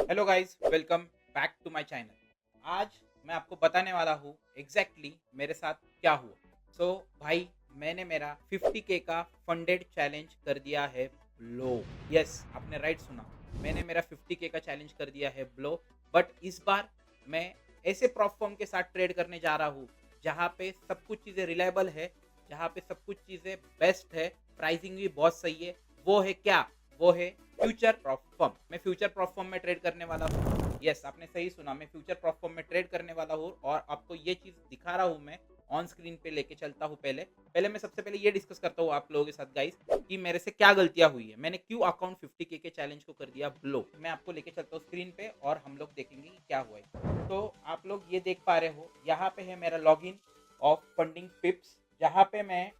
Hello guys, welcome back to my channel. आज मैं आपको बताने वाला हूँ एग्जैक्टली मेरे साथ क्या हुआ। भाई, मैंने मेरा 50K का फंडेड चैलेंज कर दिया है ब्लो। यस, आपने राइट सुना। मैंने मेरा 50K का चैलेंज कर दिया है ब्लो। बट इस बार मैं ऐसे प्रॉप फॉर्म के साथ ट्रेड करने जा रहा हूँ जहाँ पे सब कुछ चीज़ें रिलायबल है, जहाँ पे सब कुछ चीज़ें बेस्ट है, प्राइसिंग भी बहुत सही है। वो है क्या? वो है फ्यूचर प्रॉप फॉर्म। मैं फ्यूचर प्रॉप फॉर्म में ट्रेड करने वाला हूँ। यस, आपने सही सुना, मैं फ्यूचर प्रॉप फॉर्म में ट्रेड करने वाला हूँ और आपको ये चीज़ दिखा रहा हूँ। मैं ऑन स्क्रीन पे लेके चलता हूँ। पहले पहले मैं सबसे पहले ये डिस्कस करता हूँ आप लोगों के साथ गाइस कि मेरे से क्या गलतियां हुई है, मैंने क्यों अकाउंट 50K के चैलेंज को कर दिया ब्लो। मैं आपको लेके चलता हूँ स्क्रीन पे और हम लोग देखेंगे कि क्या हुआ है। तो आप लोग ये देख पा रहे हो, यहाँ पे है मेरा लॉग इन ऑफ फंडिंग पिप्स, जहाँ पे मैं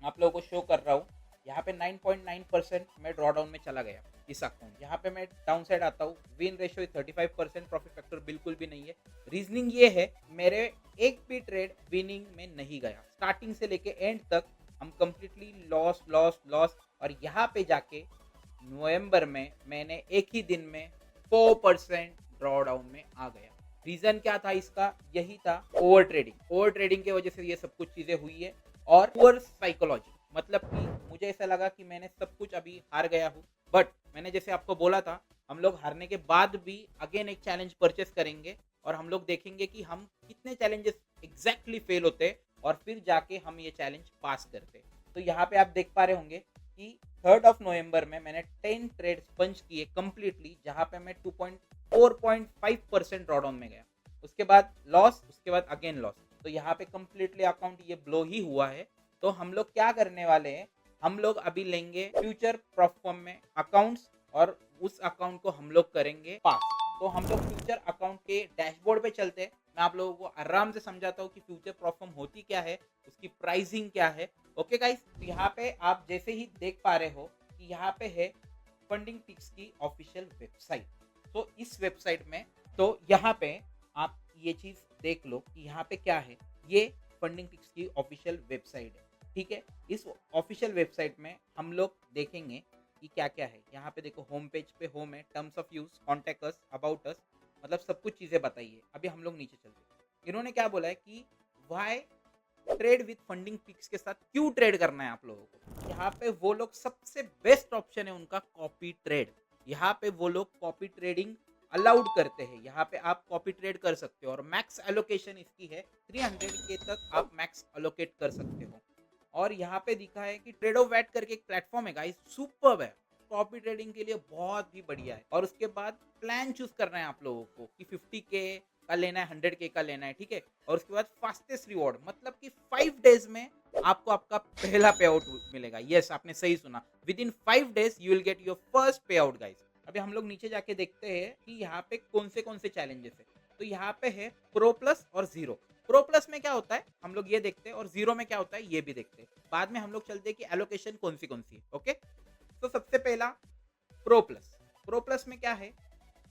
आप लोगों को शो कर रहा हूँ। यहाँ पे 9.9% मैं ड्रॉ डाउन में चला गया इस अकाउंट। यहाँ पे मैं डाउन साइड आता हूँ, विन रेशियो 35%, प्रॉफिट फैक्टर बिल्कुल भी नहीं है। रीजनिंग ये है, मेरे एक भी ट्रेड विनिंग में नहीं गया। स्टार्टिंग से लेके एंड तक हम कंप्लीटली लॉस लॉस लॉस। और यहाँ पे जाके नवंबर में मैंने एक ही दिन में 4% ड्रॉ डाउन में आ गया। रीजन क्या था इसका? यही था, ओवर ट्रेडिंग। ओवर ट्रेडिंग की वजह से ये सब कुछ चीजें हुई है और पुअर साइकोलॉजी। मतलब कि मुझे ऐसा लगा कि मैंने सब कुछ अभी हार गया हूँ। बट मैंने जैसे आपको बोला था, हम लोग हारने के बाद भी अगेन एक चैलेंज परचेस करेंगे और हम लोग देखेंगे कि हम कितने चैलेंजेस एग्जैक्टली फेल होते और फिर जाके हम ये चैलेंज पास करते। तो यहाँ पे आप देख पा रहे होंगे कि 3 नवंबर में मैंने 10 ट्रेड्स पंच किए कंप्लीटली, जहाँ पे मैं 4.5% ड्रॉडाउन में गया। उसके बाद लॉस, उसके बाद अगेन लॉस। तो यहाँ पे कंप्लीटली अकाउंट ये ब्लो ही हुआ है। तो हम लोग क्या करने वाले हैं, हम लोग अभी लेंगे फ्यूचर परफॉर्म में अकाउंट्स और उस अकाउंट को हम लोग करेंगे पास। तो हम लोग फ्यूचर अकाउंट के डैशबोर्ड पे चलते हैं। मैं आप लोगों को आराम से समझाता हूँ कि फ्यूचर परफॉर्म होती क्या है, उसकी प्राइसिंग क्या है। ओके गाइस, तो यहाँ पे आप जैसे ही देख पा रहे हो कि यहाँ पे है फंडिंग टिक्स की ऑफिशियल वेबसाइट। तो इस वेबसाइट में, तो यहाँ पे आप ये चीज देख लो कि यहाँ पे क्या है। ये फंडिंग टिक्स की ऑफिशियल वेबसाइट है, ठीक है। इस ऑफिशियल वेबसाइट में हम लोग देखेंगे कि क्या क्या है। यहाँ पे देखो, होम पेज पे होम है, terms of use, contact us, about us, मतलब सब कुछ चीजें बताइए। अभी हम लोग नीचे चलते हैं। इन्होंने क्या बोला है कि why trade with Funding Pips के साथ क्यों ट्रेड करना है आप लोगों को। यहाँ पे वो लोग सबसे बेस्ट ऑप्शन है उनका कॉपी ट्रेड। यहाँ पे वो लोग कॉपी ट्रेडिंग अलाउड करते हैं। यहाँ पे आप कॉपी ट्रेड कर सकते हो और मैक्स एलोकेशन इसकी है 300K तक आप मैक्स एलोकेट कर सकते हो। और यहाँ पे दिखा है कि ट्रेडो वैट करके एक प्लेटफॉर्म है गाइस, सुपर्ब है। कॉपी ट्रेडिंग के लिए बहुत ही बढ़िया है। और उसके बाद प्लान चूज करना है आप लोगों को कि 50K का लेना है, 100K का लेना है, ठीक है। और उसके बाद फास्टेस्ट रिवॉर्ड, मतलब कि 5 डेज में आपको आपका पहला पे आउट मिलेगा। यस, आपने सही सुना, with in 5 days you will get your first पे आउट गाइस। अभी हम लोग नीचे जाके देखते हैं कि यहाँ पे कौन से चैलेंजेस है। तो यहाँ पे है प्रो प्लस और जीरो। प्रो प्लस में क्या होता है हम लोग ये देखते हैं और जीरो में क्या होता है ये भी देखते हैं। बाद में हम लोग चलते हैं कि एलोकेशन कौन सी है। ओके, तो सबसे पहला प्रो प्लस। प्रो प्लस में क्या है,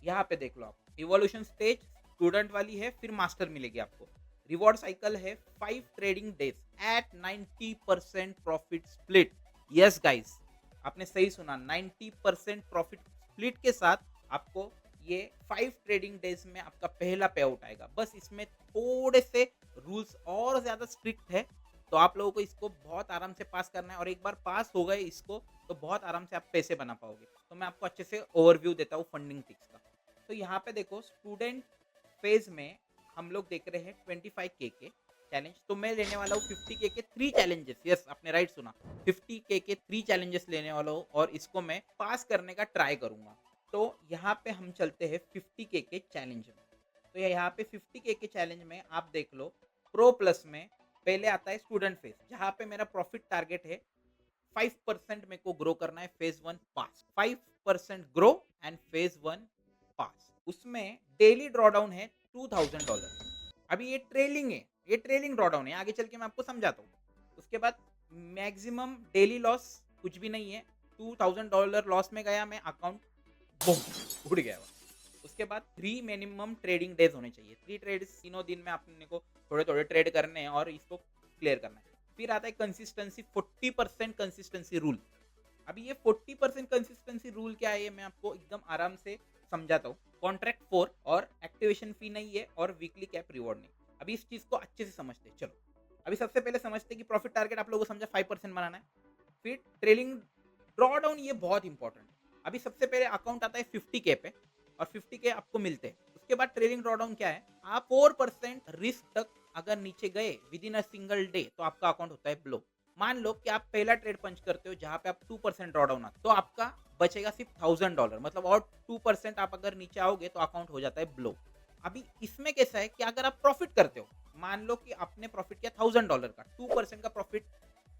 यहाँ पे देख लो आप, इवोल्यूशन स्टेज स्टूडेंट वाली है, फिर मास्टर मिलेगी आपको। रिवॉर्ड साइकिल है 5 trading days at 90% profit split. Yes guys, आपने सही सुना, 90% प्रॉफिट स्प्लिट के साथ आपको ये 5 ट्रेडिंग डेज में आपका पहला पे आउट आएगा। बस इसमें थोड़े से रूल्स और ज्यादा स्ट्रिक्ट है, तो आप लोगों को इसको बहुत आराम से पास करना है। और एक बार पास हो गए इसको तो बहुत आराम से आप पैसे बना पाओगे। तो मैं आपको अच्छे से ओवरव्यू देता हूँ फंडिंग टिक्स का। तो यहाँ पे देखो, स्टूडेंट फेज में हम लोग देख रहे हैं 25K के चैलेंज। तो मैं लेने वाला हूँ 50K के 3 चैलेंजेस। यस, आपने राइट सुना, 50K के 3 चैलेंजेस लेने वाला हूँ और इसको मैं पास करने का ट्राई करूंगा। तो यहाँ पे हम चलते हैं 50K के चैलेंज में। तो यहाँ पे 50K के चैलेंज में आप देख लो, प्रो प्लस में पहले आता है स्टूडेंट फेज, जहाँ पे मेरा प्रॉफिट टारगेट है 5% मेरे को ग्रो करना है। Phase 1 pass, 5% grow and phase 1 पास। उसमें डेली ड्रॉडाउन है $2000। अभी ये ट्रेलिंग है, ये ट्रेलिंग ड्रॉडाउन है, आगे चल के मैं आपको समझाता हूँ। उसके बाद मैक्सिमम डेली लॉस कुछ भी नहीं है, $2000 लॉस में गया मैं, अकाउंट बूम उड़ गया। उसके बाद 3 मिनिमम ट्रेडिंग डेज होने चाहिए। 3 ट्रेड्स, तीनों दिन में आपने को थोड़े थोड़े ट्रेड करने हैं और इसको क्लियर करना है। फिर आता है कंसिस्टेंसी, 40% कंसिस्टेंसी रूल। अभी ये 40% कंसिस्टेंसी रूल क्या है, ये मैं आपको एकदम आराम से समझाता हूँ। कॉन्ट्रैक्ट 4 और एक्टिवेशन फी नहीं है और वीकली कैप रिवॉर्ड नहीं। अभी इस चीज़ को अच्छे से समझते हैं। चलो, अभी सबसे पहले समझते हैं कि प्रॉफिट टारगेट आप लोगों को समझा 5% बनाना है। फिर ट्रेलिंग ड्रॉ डाउन, ये बहुत इंपॉर्टेंट है। अभी सबसे पहले अकाउंट आता है 50K पे और 50K आपको मिलते हैं। उसके बाद ट्रेलिंग ड्रॉ डाउन क्या है, आप 4% रिस्क तक अगर नीचे गए with in a single day तो आपका अकाउंट होता है ब्लो। मान लो कि आप पहला ट्रेड पंच करते हो जहां पे आप 2% ड्रॉ डाउन आता, तो आपका बचेगा सिर्फ $1000, मतलब और 2% आप अगर नीचे आओगे तो अकाउंट हो जाता है ब्लो। अभी इसमें कैसा है कि अगर आप प्रॉफिट करते हो, मान लो कि आपने प्रॉफिट किया $1000 का, 2% का प्रॉफिट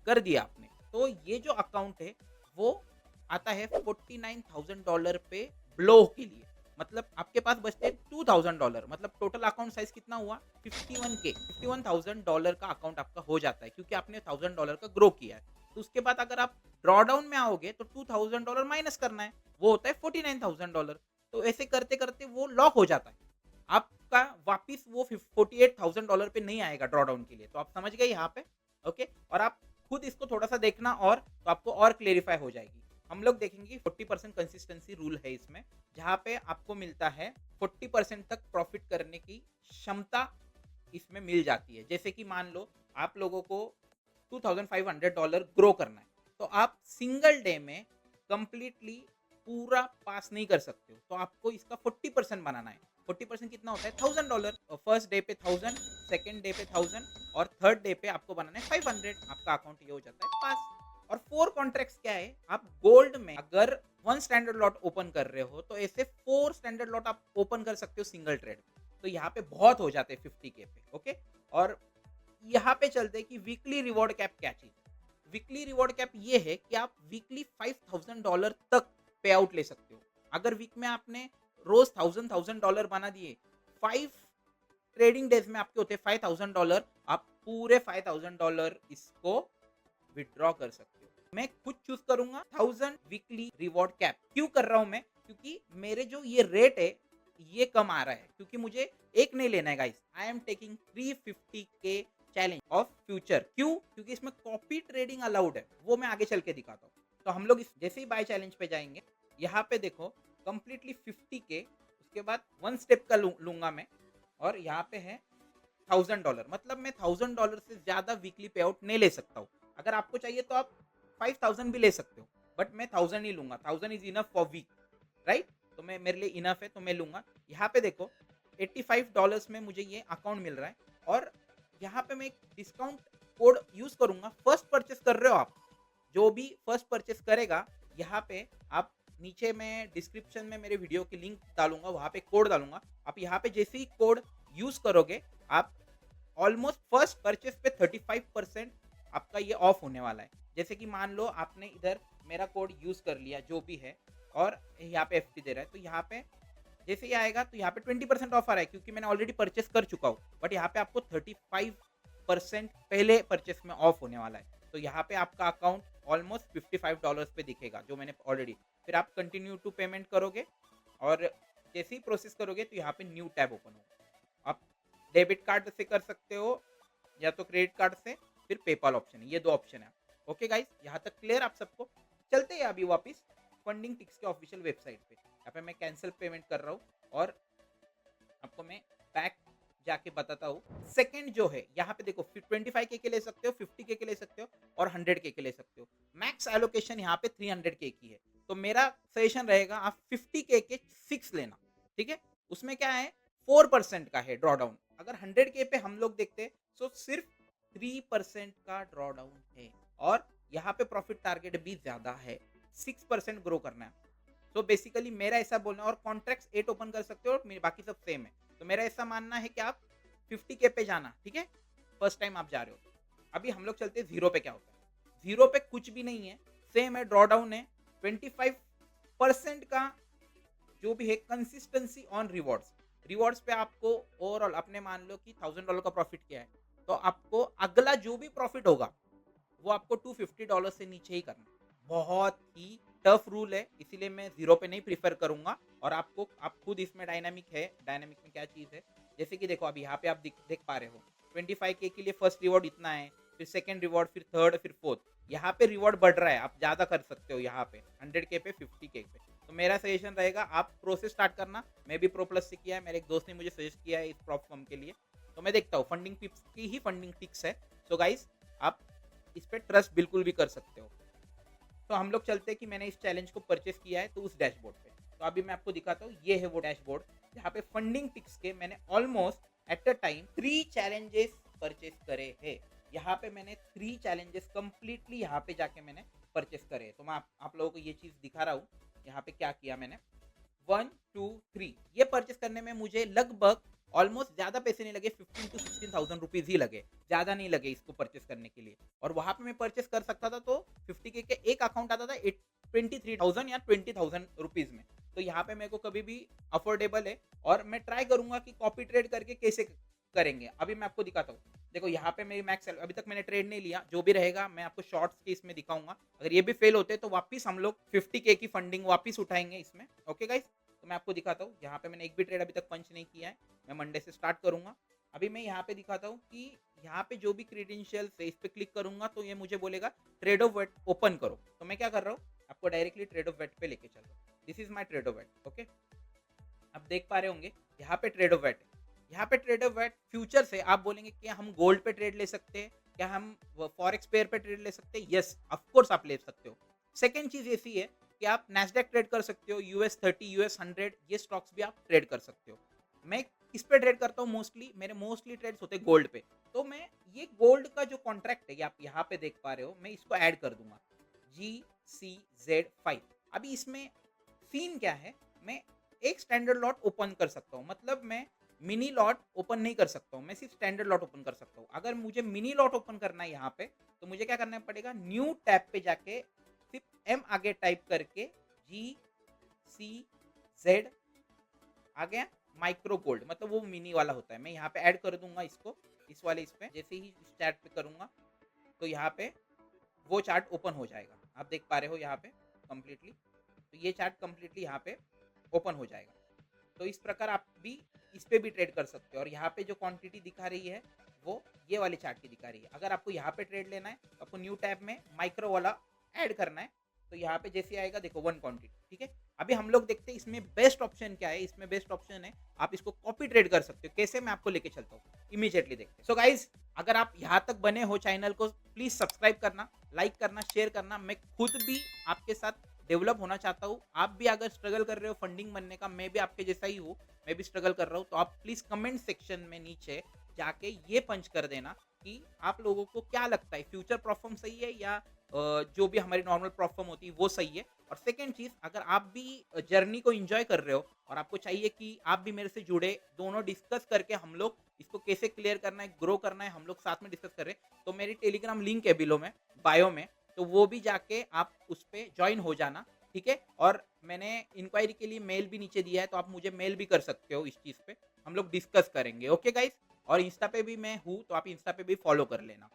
कर दिया आपने, तो ये जो अकाउंट है वो आता है $49,000 पे ब्लो के लिए। मतलब आपके पास बचते हैं $2000, मतलब टोटल अकाउंट साइज कितना हुआ, 51K, $51,000 का अकाउंट आपका हो जाता है क्योंकि आपने $1000 का ग्रो किया है। तो उसके बाद अगर आप ड्रॉ डाउन में आओगे तो $2000 माइनस करना है, वो होता है $49,000। तो ऐसे करते करते वो लॉक हो जाता है, आपका वापिस वो $48,000 पे नहीं आएगा ड्रॉ डाउन के लिए। तो आप समझ गए यहाँ पे, ओके। और आप खुद इसको थोड़ा सा देखना और तो आपको और क्लेरिफाई हो जाएगी। हम लोग देखेंगे 40% कंसिस्टेंसी रूल है इसमें, जहाँ पे आपको मिलता है 40% तक प्रॉफिट करने की क्षमता इसमें मिल जाती है। जैसे कि मान लो आप लोगों को $2500 ग्रो करना है, तो आप सिंगल डे में कंप्लीटली पूरा पास नहीं कर सकते हो, तो आपको इसका 40% बनाना है। 40% कितना होता है, $1000। फर्स्ट डे पे 1000, सेकेंड डे पे 1000 और थर्ड डे पे आपको बनाना है 500। आपका अकाउंट ये हो जाता है पास। और 4 कॉन्ट्रैक्ट्स क्या है, आप गोल्ड में अगर 1 स्टैंडर्ड लॉट ओपन कर रहे हो तो ऐसे 4 स्टैंडर्ड लॉट आप ओपन कर सकते हो सिंगल ट्रेड। तो यहाँ पे बहुत हो जाते हैं 50K पे, ओके। और यहाँ पे चलते हैं कि वीकली रिवॉर्ड कैप क्या चीज। वीकली रिवॉर्ड कैप ये है कि आप वीकली $5000 तक पे आउट ले सकते हो। अगर वीक में आपने रोज $1000 बना दिए, 5 ट्रेडिंग डेज में आपके होते हैं $5000, आप पूरे $5000 इसको विड्रॉ कर सकते हो। मैं खुद चूज करूंगा 1000 वीकली रिवॉर्ड कैप। क्यों कर रहा हूं मैं, क्योंकि मेरे जो ये रेट है ये कम आ रहा है, क्योंकि मुझे एक नहीं लेना है guys. I am taking 350K challenge of future. क्यों, क्योंकि इसमें कॉपी ट्रेडिंग अलाउड है, वो मैं आगे चल के दिखाता हूँ। तो हम लोग इस जैसे ही बाय चैलेंज पे जाएंगे, यहाँ पे देखो कंप्लीटली 50K, उसके बाद 1 स्टेप का लूंगा मैं, और यहाँ पे है $1000। मतलब मैं $1000 से ज्यादा वीकली पे आउट नहीं ले सकता हूँ। अगर आपको चाहिए तो आप 5000 भी ले सकते हो, बट मैं 1000 ही लूंगा। 1000 is enough for week, right. तो मैं, मेरे लिए इनफ है तो मैं लूंगा। यहाँ पे देखो $85 में मुझे ये अकाउंट मिल रहा है, और यहाँ पे मैं एक डिस्काउंट कोड यूज करूंगा। फर्स्ट परचेस कर रहे हो आप, जो भी फर्स्ट परचेस करेगा, यहाँ पे आप नीचे मैं डिस्क्रिप्शन में मेरे वीडियो की लिंक डालूंगा, वहां पे कोड डालूंगा। आप यहाँ पे जैसे ही कोड यूज करोगे, आप ऑलमोस्ट फर्स्ट परचेस पे 35% आपका ये ऑफ होने वाला है। जैसे कि मान लो आपने इधर मेरा कोड यूज कर लिया जो भी है, और यहाँ पे FT दे रहा है, तो यहाँ पे जैसे ही आएगा तो यहाँ पे 20% ऑफ आ रहा है क्योंकि मैंने ऑलरेडी परचेस कर चुका हूँ। बट यहाँ पे आपको 35% पहले परचेस में ऑफ होने वाला है। तो यहाँ पे आपका अकाउंट ऑलमोस्ट $55 पे दिखेगा जो मैंने ऑलरेडी। फिर आप कंटिन्यू टू पेमेंट करोगे, और जैसे ही प्रोसेस करोगे तो यहाँ पे न्यू टैब ओपन होगा। आप डेबिट कार्ड से कर सकते हो या तो क्रेडिट कार्ड से, फिर पेपाल ऑप्शन है, ये 2 ऑप्शन है। ओके गाइस, यहाँ तक क्लियर आप सबको। चलते हैं अभी वापस फंडिंग टिक्स के ऑफिशियल वेबसाइट पे। यहाँ पे मैं कैंसिल पेमेंट कर रहा हूँ और आपको मैं बैक जाके बताता हूँ। सेकंड जो है, यहाँ पे देखो 25K के ले सकते हो, 50K के ले सकते हो और 100K के ले सकते हो। मैक्स एलोकेशन यहाँ पे 300K की है, तो मेरा सजेशन रहेगा आप 50K के 6 लेना, ठीक है। उसमें क्या है, 4% का है ड्रॉ डाउन। अगर 100K पे हम लोग देखते तो सिर्फ 3% का ड्रॉ डाउन है, और यहाँ पे प्रॉफिट टारगेट भी ज्यादा है, 6% ग्रो करना है। तो बेसिकली मेरा ऐसा बोलना है, और कॉन्ट्रैक्ट्स 8 ओपन कर सकते हो और बाकी सब सेम है। तो मेरा ऐसा मानना है कि आप 50K पे जाना, ठीक है, फर्स्ट टाइम आप जा रहे हो। अभी हम लोग चलते हैं जीरो पे। क्या होता है, जीरो पे कुछ भी नहीं है, सेम है, ड्रॉ डाउन है। 25% का जो भी है कंसिस्टेंसी ऑन रिवॉर्ड्स। रिवॉर्ड्स पे आपको ओवरऑल, आपने मान लो कि $1000 का प्रॉफिट किया है, तो आपको अगला जो भी प्रॉफिट होगा वो आपको $250 से नीचे ही करना। बहुत ही टफ रूल है, इसीलिए मैं जीरो पे नहीं प्रीफर करूंगा। और आपको, आप खुद इसमें डायनामिक है, डायनामिक में क्या चीज है, जैसे कि देखो अभी यहाँ पे आप देख पा रहे हो 25K के लिए फर्स्ट रिवॉर्ड इतना है, फिर सेकंड रिवॉर्ड, फिर थर्ड, फिर फोर्थ। यहाँ पे रिवॉर्ड बढ़ रहा है, आप ज्यादा कर सकते हो। यहाँ पे 100K पे, 50K पे। तो तो मेरा सजेशन रहेगा आप प्रो से स्टार्ट करना। मैं भी प्रो प्लस से किया है, मेरे एक दोस्त ने मुझे सजेस्ट किया है इस प्रॉप फर्म के लिए, तो मैं देखता हूँ फंडिंग टिप्स की ही फंडिंग टिक्स है। सो गाइस आप इस पे ट्रस्ट बिल्कुल भी कर सकते हो। तो हम लोग चलते हैं कि मैंने इस चैलेंज को परचेस किया है तो उस डैशबोर्ड पे। तो अभी मैं आपको दिखाता हूँ, ये है वो डैशबोर्ड जहाँ पे फंडिंग टिक्स के मैंने almost at a time 3 challenges purchase करे हैं। यहाँ पे मैंने 3 चैलेंजेस कंप्लीटली यहाँ पे जाके मैंने परचेस करे हैं। तो मैं आप लोगों को ये चीज़ दिखा रहा हूँ यहाँ पे क्या किया मैंने। 1, 2, 3 ये परचेस करने में मुझे लगभग ऑलमोस्ट ज़्यादा पैसे नहीं लगे, 15 to 16,000 रुपीज़ ही लगे, ज़्यादा नहीं लगे इसको परचेस करने के लिए। और वहाँ पे मैं परचेस कर सकता था तो 50K के एक अकाउंट आता था 23,000 या 20,000 रुपीज़ में। तो यहाँ पे मेरे को कभी भी अफोर्डेबल है और मैं ट्राई करूंगा कि कॉपी ट्रेड करके कैसे करेंगे। अभी मैं आपको दिखाता हूँ, देखो यहाँ पे मेरी मैक्स अभी तक मैंने ट्रेड नहीं लिया, जो भी रहेगा मैं आपको शॉर्ट्स के इसमें दिखाऊंगा। अगर ये भी फेल होते तो वापस हम लोग 50K की फंडिंग वापस उठाएंगे इसमें। ओके गाइस, तो मैं आपको दिखाता हूँ, यहाँ पे मैंने एक भी ट्रेड अभी तक पंच नहीं किया है, मैं मंडे से स्टार्ट करूंगा। अभी मैं यहाँ पे दिखाता हूँ कि यहाँ पे जो भी क्रीडेंशियल्स है इस पे क्लिक करूंगा तो ये मुझे बोलेगा ट्रेड ऑफ वेट ओपन करो। तो मैं क्या कर रहा हूँ, आपको डायरेक्टली ट्रेड ऑफ वेट पे लेके चल रहा हूँ। This is my trade of wait. Okay, आप देख पा रहे होंगे यहाँ पे ट्रेड ऑफ वेट है। यहाँ पे ट्रेड ऑफ वेट फ्यूचर से आप बोलेंगे क्या हम गोल्ड पे ट्रेड ले सकते हैं, क्या हम फॉरेक्स पेयर पे ट्रेड ले सकते हैं? यस ऑफकोर्स आप ले सकते हो। सेकेंड चीज ऐसी है कि आप नैस्डैक ट्रेड कर सकते हो, US30, US100 ये स्टॉक्स भी आप ट्रेड कर सकते हो। मैं किस पे ट्रेड करता हूँ मोस्टली, मेरे मोस्टली ट्रेड्स होते हैं गोल्ड पे। तो मैं ये गोल्ड का जो कॉन्ट्रैक्ट है, ये आप यहाँ पे देख पा रहे हो, मैं इसको ऐड कर दूंगा GCZ5। अभी इसमें सीन क्या है, मैं एक स्टैंडर्ड लॉट ओपन कर सकता हूँ, मतलब मैं मिनी लॉट ओपन नहीं कर सकता हूँ, मैं सिर्फ स्टैंडर्ड लॉट ओपन कर सकता हूँ। अगर मुझे मिनी लॉट ओपन करना है यहाँ पे तो मुझे क्या करना पड़ेगा, न्यू टैब पे जाके सिर्फ M आगे टाइप करके GCZ आ गया माइक्रो गोल्ड, मतलब वो मिनी वाला होता है। मैं यहाँ पे ऐड कर दूंगा इसको, इस वाले इस पे जैसे ही इस चैट पे करूंगा तो यहाँ पे वो चार्ट ओपन हो जाएगा। आप देख पा रहे हो यहाँ पे कंप्लीटली, तो ये चार्ट कंप्लीटली यहाँ पे ओपन हो जाएगा। तो इस प्रकार आप भी इस पे भी ट्रेड कर सकते हो। और यहाँ पे जो क्वांटिटी दिखा रही है वो ये वाले चार्ट की दिखा रही है। अगर आपको यहाँ पे ट्रेड लेना है तो आपको न्यू टैब में माइक्रो वाला ऐड करना है। तो यहाँ पे जैसे आएगा देखो 1 क्वांटिटी, ठीक है। अभी हम लोग देखते हैं इसमें बेस्ट ऑप्शन क्या है। इसमें बेस्ट ऑप्शन है आप इसको कॉपी ट्रेड कर सकते हो। कैसे, मैं आपको लेके चलता हूँ, इमीडिएटली देखते हैं। सो गाइज, अगर आप यहाँ तक बने हो चैनल को प्लीज सब्सक्राइब करना, लाइक करना, शेयर करना। मैं खुद भी आपके साथ डेवलप होना चाहता हूँ। आप भी अगर स्ट्रगल कर रहे हो फंडिंग बनने का, मैं भी आपके जैसा ही हूँ, मैं भी स्ट्रगल कर रहा हूँ, तो आप प्लीज कमेंट सेक्शन में नीचे जाके ये पंच कर देना कि आप लोगों को क्या लगता है, फ्यूचर परफॉर्म सही है या जो भी हमारी नॉर्मल परफॉर्म होती है वो सही है। और सेकेंड चीज, अगर आप भी जर्नी को एंजॉय कर रहे हो और आपको चाहिए कि आप भी मेरे से जुड़े, दोनों डिस्कस करके हम लोग इसको कैसे क्लियर करना है, ग्रो करना है, हम लोग साथ में डिस्कस करें, तो मेरी टेलीग्राम लिंक है बिलो में, बायो में, तो वो भी जाके आप उस पर ज्वाइन हो जाना, ठीक है। और मैंने इंक्वायरी के लिए मेल भी नीचे दिया है, तो आप मुझे मेल भी कर सकते हो इस चीज़ पे, हम लोग डिस्कस करेंगे। ओके गाइस, और इंस्टा पे भी मैं हूँ, तो आप इंस्टा पे भी फॉलो कर लेना।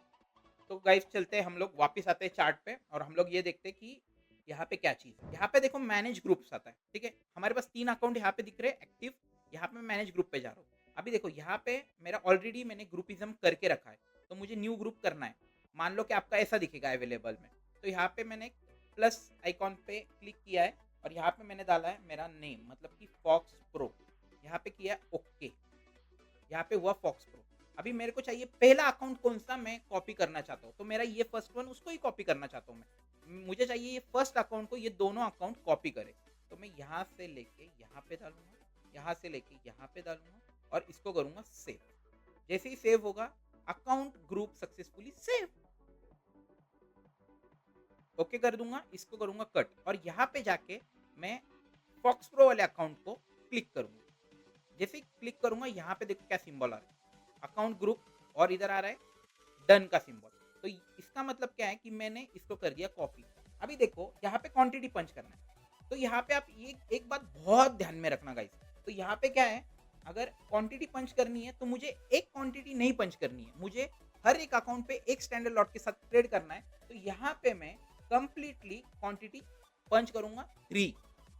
तो गाइस चलते हैं, हम लोग वापस आते हैं चार्ट पे और हम लोग ये देखते हैं कि यहाँ पे क्या चीज़ है। यहाँ पे देखो मैनेज ग्रुप्स आता है, ठीक है। हमारे पास 3 अकाउंट यहाँ पे दिख रहे हैं एक्टिव। यहाँ पे मैं मैनेज ग्रुप पे जा रहा हूँ। अभी देखो यहाँ पे मेरा ऑलरेडी मैंने ग्रुपिज्म करके रखा है, तो मुझे न्यू ग्रुप करना है। मान लो कि आपका ऐसा दिखेगा अवेलेबल में, तो यहाँ पे मैंने प्लस आइकॉन पे क्लिक किया है और यहाँ पे मैंने डाला है मेरा नेम, मतलब कि फॉक्स प्रो। यहाँ पे किया ओके, यहाँ पे हुआ फॉक्स प्रो। अभी मेरे को चाहिए पहला अकाउंट कौन सा मैं कॉपी करना चाहता हूँ, तो मेरा ये फर्स्ट वन, उसको ही कॉपी करना चाहता हूँ मैं। मुझे चाहिए ये फर्स्ट अकाउंट को ये दोनों अकाउंट कॉपी करे। तो मैं यहाँ से लेके यहाँ पे डालूंगा, यहाँ से लेके यहाँ पे डालूंगा और इसको करूंगा सेव। जैसे ही सेव होगा, account group successfully save, okay कर दूंगा, इसको करूंगा कट और यहाँ पे जाके मैं फॉक्स प्रो वाले अकाउंट को क्लिक करूंगा। जैसे ही क्लिक करूंगा, यहाँ पे देखो क्या सिंबल आ रहा है, अकाउंट ग्रुप, और इधर आ रहा है डन का सिंबल। तो इसका मतलब क्या है कि मैंने इसको कर दिया कॉपी। अभी देखो यहाँ पे क्वांटिटी पंच करना है, तो यहाँ पे आप ये एक बात बहुत ध्यान में रखना गाइस। तो यहाँ पे क्या है, अगर क्वांटिटी पंच करनी है तो मुझे एक क्वांटिटी नहीं पंच करनी है, मुझे हर एक अकाउंट पे एक स्टैंडर्ड लॉट के साथ ट्रेड करना है। तो यहाँ पे मैं कंप्लीटली क्वांटिटी पंच करूंगा 3,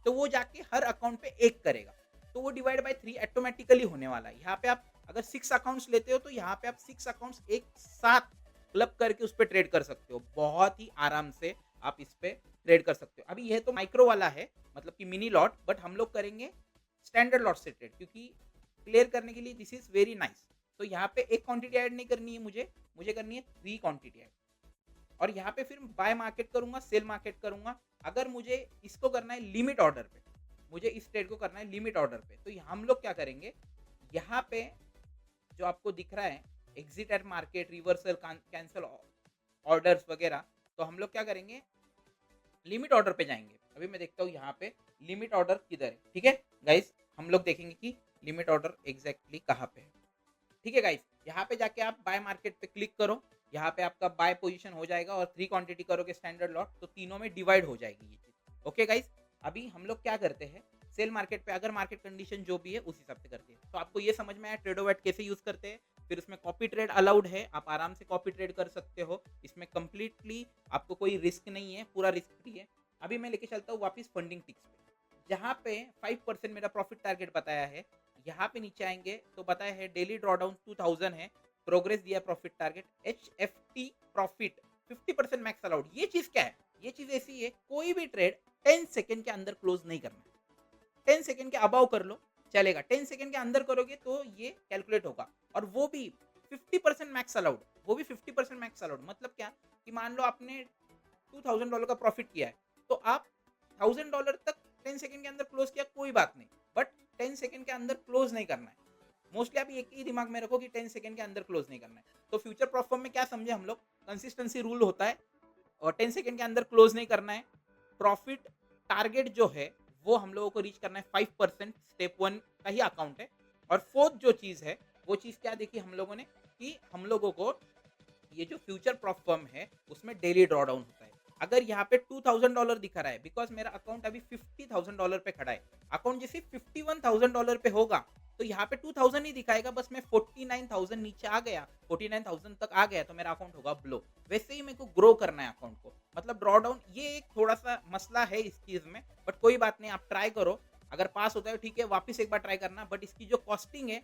तो वो जाके हर अकाउंट पे एक करेगा, तो वो डिवाइड बाय 3 ऑटोमेटिकली होने वाला है। यहाँ पे आप अगर 6 अकाउंट्स लेते हो तो यहाँ पे आप 6 अकाउंट्स एक साथ क्लब करके उस पर ट्रेड कर सकते हो, बहुत ही आराम से आप इस पे ट्रेड कर सकते हो। अभी यह तो माइक्रो वाला है, मतलब कि मिनी लॉट, बट हम लोग करेंगे स्टैंडर्ड लॉट से ट्रेड, क्योंकि क्लियर करने के लिए दिस इज वेरी नाइस। तो यहाँ पे एक क्वांटिटी ऐड नहीं करनी है मुझे, मुझे करनी है 3 क्वांटिटी ऐड। और यहाँ पे फिर बाय मार्केट करूंगा, सेल मार्केट करूंगा। अगर मुझे इसको करना है लिमिट ऑर्डर पे, मुझे इस ट्रेड को करना है लिमिट ऑर्डर पे, तो हम लोग क्या करेंगे, यहाँ पे जो आपको दिख रहा है exit eight market, reversal, cancel orders वगैरह, तो हम लोग क्या करेंगे, लिमिट ऑर्डर पे जाएंगे। अभी मैं देखता हूँ यहाँ पे लिमिट ऑर्डर किधर है। ठीक है गाइस, हम लोग देखेंगे कि लिमिट ऑर्डर एग्जैक्टली कहाँ पे है। ठीक है गाइस, यहाँ पे जाके आप बाय मार्केट पे क्लिक करो, यहाँ पे आपका बाय पोजीशन हो जाएगा और 3 क्वांटिटी करोगे स्टैंडर्ड लॉट, तो तीनों में डिवाइड हो जाएगी ये चीज। ओके गाइस, अभी हम लोग क्या करते हैं, सेल मार्केट पे अगर मार्केट कंडीशन जो भी है उस हिसाब से करते हैं। तो आपको ये समझ में आया ट्रेडोवेट कैसे यूज करते हैं। फिर उसमें कॉपी ट्रेड अलाउड है, आप आराम से कॉपी ट्रेड कर सकते हो, इसमें कंप्लीटली आपको कोई रिस्क नहीं है, पूरा रिस्क फ्री है। अभी मैं लेके चलता हूँ वापस फंडिंग टिक्स पे, जहाँ पे 5% मेरा प्रॉफिट टारगेट बताया है। यहाँ पे नीचे आएंगे तो बताया है डेली ड्रॉडाउन 2000 है, प्रोग्रेस दिया profit target, HFT profit 50% max allowed. ये चीज क्या है, ये चीज ऐसी है, कोई भी ट्रेड 10 सेकंड के अंदर क्लोज नहीं करना है। 10 सेकंड के अबाव कर लो चलेगा, 10 सेकंड के अंदर करोगे तो ये कैलकुलेट होगा। और वो भी 50% मैक्स अलाउड, वो भी 50% मैक्स अलाउड। मतलब क्या कि मान लो आपने $2000 का प्रॉफिट किया है, तो आप $1000 तक 10 सेकंड के अंदर क्लोज किया, कोई बात नहीं, बट 10 सेकंड के अंदर क्लोज नहीं करना है। मोस्टली आप एक ही दिमाग में रखो कि 10 सेकंड के अंदर क्लोज नहीं करना है। तो फ्यूचर परफॉर्म में क्या समझे हम लोग, कंसिस्टेंसी रूल होता है और 10 सेकंड के अंदर क्लोज नहीं करना है। प्रॉफिट टारगेट जो है वो हम लोगों को रीच करना है 5%, स्टेप 1 का ही अकाउंट है। और फोर्थ जो चीज है वो चीज क्या देखी हम लोगों ने, कि हम लोगों को ये जो फ्यूचर परफॉर्म है उसमें डेली ड्रॉडाउन होता है। अगर यहाँ पे $2000 दिखा रहा है, बिकॉज मेरा अकाउंट अभी $50,000 पे खड़ा है, अकाउंट जैसे $51,000 पे होगा तो यहाँ पे 2000 ही दिखाएगा, बस मैं 49,000 नीचे आ गया, 49,000 तक आ गया तो मेरा अकाउंट होगा ब्लो। वैसे ही मेरे को ग्रो करना है अकाउंट को, मतलब ड्रॉ डाउन, ये एक थोड़ा सा मसला है इस चीज में, बट कोई बात नहीं, आप ट्राई करो, अगर पास होता है ठीक है, वापस एक बार ट्राई करना। बट इसकी जो कॉस्टिंग है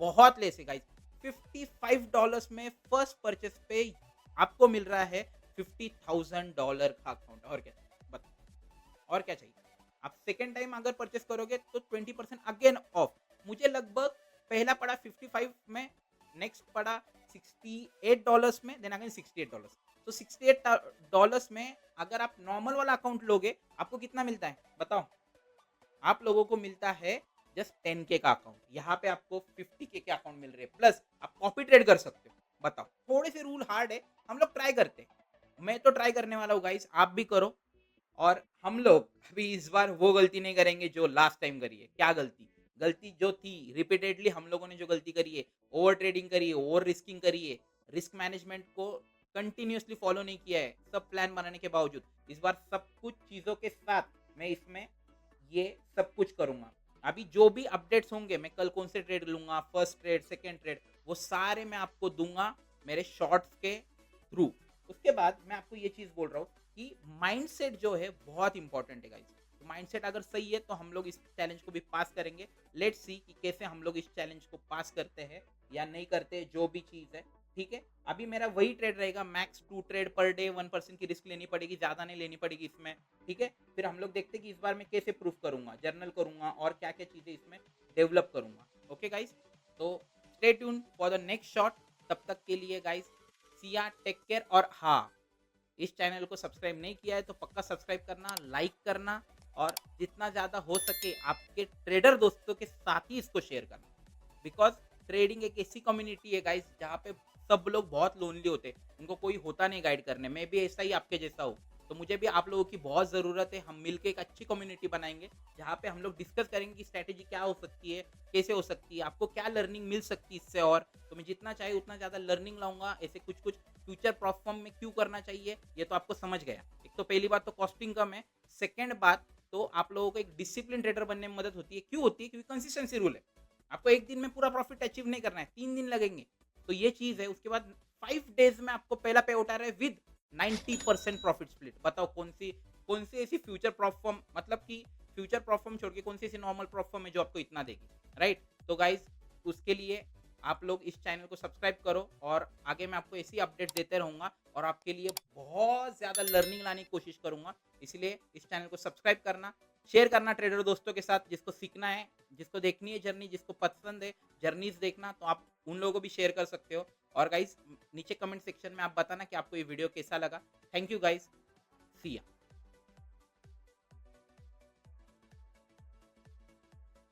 बहुत लेस है गाइस, $55 में फर्स्ट परचेस पे आपको मिल रहा है $50,000 का अकाउंट। और क्या बताओ, और क्या चाहिए। आप सेकेंड टाइम अगर परचेस करोगे तो 20% अगेन ऑफ। मुझे लगभग पहला पड़ा 55 में, नेक्स्ट पड़ा $68 में, देन अगेन $68। तो $68 में अगर आप नॉर्मल वाला अकाउंट लोगे आपको कितना मिलता है बताओ, आप लोगों को मिलता है जस्ट 10K का अकाउंट। यहाँ पे आपको 50K के अकाउंट मिल रहे हैं, प्लस आप कॉपी ट्रेड कर सकते हो। बताओ, थोड़े से रूल हार्ड है, हम लोग ट्राई करते हैं, मैं तो ट्राई करने वाला हूँ गाइस, आप भी करो। और हम लोग अभी इस बार वो गलती नहीं करेंगे जो लास्ट टाइम करी है। क्या गलती, गलती जो थी रिपीटेडली हम लोगों ने जो गलती करी है, ओवर ट्रेडिंग करी है, ओवर रिस्किंग करी है, रिस्क मैनेजमेंट को कंटिन्यूसली फॉलो नहीं किया है, सब प्लान बनाने के बावजूद। इस बार सब कुछ चीज़ों के साथ मैं इसमें ये सब कुछ करूंगा। अभी जो भी अपडेट्स होंगे, मैं कल कौन से ट्रेड लूंगा, फर्स्ट ट्रेड, सेकेंड ट्रेड, वो सारे मैं आपको दूंगा मेरे शॉर्ट्स के थ्रू। उसके बाद मैं आपको ये चीज़ बोल रहा हूँ कि माइंडसेट जो है बहुत इंपॉर्टेंट है गाइस। तो माइंडसेट अगर सही है तो हम लोग इस चैलेंज को भी पास करेंगे। लेट्स सी कि कैसे हम लोग इस चैलेंज को पास करते हैं या नहीं करते, जो भी चीज़ है। ठीक है, अभी मेरा वही ट्रेड रहेगा, मैक्स 2 ट्रेड पर डे, 1% की रिस्क लेनी पड़ेगी, ज़्यादा नहीं लेनी पड़ेगी इसमें। ठीक है, फिर हम लोग देखते हैं कि इस बार मैं कैसे प्रूफ करूंगा, जर्नल करूंगा और क्या क्या चीज़ें इसमें डेवलप करूंगा। ओके गाइस, तो stay tune for the next shot. तब तक के लिए गाइस, सिया, टेक केयर। और हाँ, इस चैनल को सब्सक्राइब नहीं किया है तो पक्का सब्सक्राइब करना, लाइक करना, और जितना ज़्यादा हो सके आपके ट्रेडर दोस्तों के साथ ही इसको शेयर करना। बिकॉज ट्रेडिंग एक ऐसी कम्युनिटी है गाइस जहाँ पे सब लोग बहुत लोनली होते हैं, उनको कोई होता नहीं गाइड करने। मैं भी ऐसा ही आपके जैसा हूँ, तो मुझे भी आप लोगों की बहुत ज़रूरत है। हम मिलकर एक अच्छी कम्युनिटी बनाएंगे जहाँ पे हम लोग डिस्कस करेंगे कि स्ट्रैटेजी क्या हो सकती है, कैसे हो सकती है, आपको क्या लर्निंग मिल सकती है इससे। और तो मैं जितना चाहे उतना ज़्यादा लर्निंग लाऊंगा। ऐसे कुछ कुछ फ्यूचर परफॉर्म में क्यों करना चाहिए ये तो आपको समझ गया। एक तो पहली बात तो कॉस्टिंग कम है, सेकेंड बात तो आप लोगों को एक डिसिप्लिन ट्रेडर बनने में मदद होती है। क्यों होती है, क्योंकि कंसिस्टेंसी रूल है। आपको एक दिन में पूरा प्रॉफिट अचीव नहीं करना है, 3 दिन लगेंगे, तो ये चीज़ है। उसके बाद 5 डेज में आपको पहला पे आउट आ रहा है विद 90% प्रॉफिट स्प्लिट। बताओ कौन सी ऐसी फ्यूचर परफॉर्म, मतलब कि फ्यूचर परफॉर्म छोड़ के कौन सी ऐसी नॉर्मल परफॉर्म है जो आपको इतना देगी, राइट। तो गाइज, उसके लिए आप लोग इस चैनल को सब्सक्राइब करो, और आगे मैं आपको ऐसी अपडेट्स देते रहूँगा और आपके लिए बहुत ज़्यादा लर्निंग लाने की कोशिश करूँगा। इसलिए इस चैनल को सब्सक्राइब करना, शेयर करना ट्रेडर दोस्तों के साथ, जिसको सीखना है, जिसको देखनी है जर्नी, जिसको पसंद है जर्नीज देखना, तो आप उन लोगों को भी शेयर कर सकते हो। और गाइस नीचे कमेंट सेक्शन में आप बताना कि आपको ये वीडियो कैसा लगा। थैंक यू गाइस, सी या।